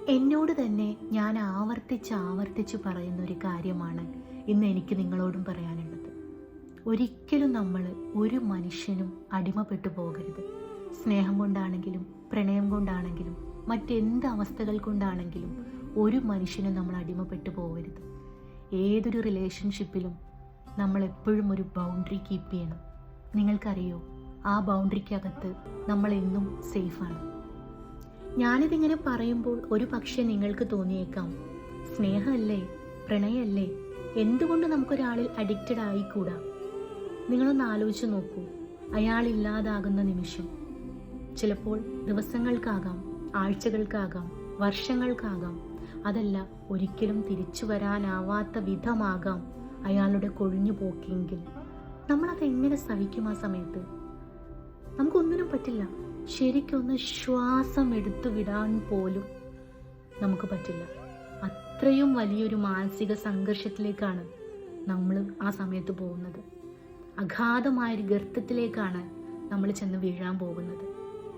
എന്നോട് തന്നെ ഞാൻ ആവർത്തിച്ച് പറയുന്ന ഒരു കാര്യമാണ് ഇന്ന് എനിക്ക് നിങ്ങളോടും പറയാനുള്ളത്. ഒരിക്കലും നമ്മൾ ഒരു മനുഷ്യനും അടിമപ്പെട്ടു പോകരുത്. സ്നേഹം കൊണ്ടാണെങ്കിലും പ്രണയം കൊണ്ടാണെങ്കിലും മറ്റെന്ത് അവസ്ഥകൾ കൊണ്ടാണെങ്കിലും ഒരു മനുഷ്യനും നമ്മൾ അടിമപ്പെട്ടു പോകരുത്. ഏതൊരു റിലേഷൻഷിപ്പിലും നമ്മൾ എപ്പോഴും ഒരു ബൗണ്ടറി കീപ്പ് ചെയ്യണം. നിങ്ങൾക്കറിയോ, ആ ബൗണ്ടറിക്കകത്ത് നമ്മൾ എന്നും സേഫാണ്. ഞാനിതിങ്ങനെ പറയുമ്പോൾ ഒരു പക്ഷേ നിങ്ങൾക്ക് തോന്നിയേക്കാം, സ്നേഹമല്ലേ, പ്രണയമല്ലേ, എന്തുകൊണ്ട് നമുക്കൊരാളിൽ അഡിക്റ്റഡ് ആയിക്കൂടാ? നിങ്ങളൊന്ന് ആലോചിച്ച് നോക്കൂ. അയാളില്ലാതാകുന്ന നിമിഷം ചിലപ്പോൾ ദിവസങ്ങൾക്കാകാം, ആഴ്ചകൾക്കാകാം, വർഷങ്ങൾക്കാകാം, അതല്ല ഒരിക്കലും തിരിച്ചു വരാനാവാത്ത വിധമാകാം അയാളുടെ കൊഴിഞ്ഞു പോക്കെങ്കിൽ നമ്മളതെങ്ങനെ സഹിക്കും? ആ സമയത്ത് നമുക്കൊന്നിനും പറ്റില്ല. ശരിക്കൊന്ന് ശ്വാസം എടുത്തു വിടാൻ പോലും നമുക്ക് പറ്റില്ല. അത്രയും വലിയൊരു മാനസിക സംഘർഷത്തിലേക്കാണ് നമ്മൾ ആ സമയത്ത് പോകുന്നത്. അഗാധമായൊരു ഗർത്തത്തിലേക്കാണ് നമ്മൾ ചെന്ന് വീഴാൻ പോകുന്നത്.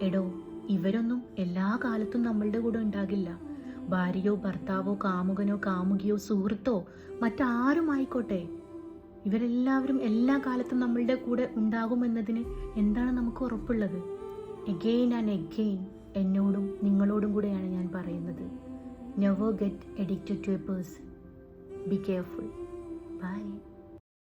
എടോ, ഇവരൊന്നും എല്ലാ കാലത്തും നമ്മളുടെ കൂടെ ഉണ്ടാകില്ല. ഭാര്യയോ ഭർത്താവോ കാമുകനോ കാമുകിയോ സുഹൃത്തോ മറ്റാരും ആയിക്കോട്ടെ, ഇവരെല്ലാവരും എല്ലാ കാലത്തും നമ്മളുടെ കൂടെ ഉണ്ടാകുമെന്നതിന് എന്താണ് നമുക്ക് ഉറപ്പുള്ളത്? എഗെയിൻ ആൻഡ് എഗെയിൻ എന്നോടും നിങ്ങളോടും കൂടെയാണ് ഞാൻ പറയുന്നത്. Never get addicted to a person. Be careful. By.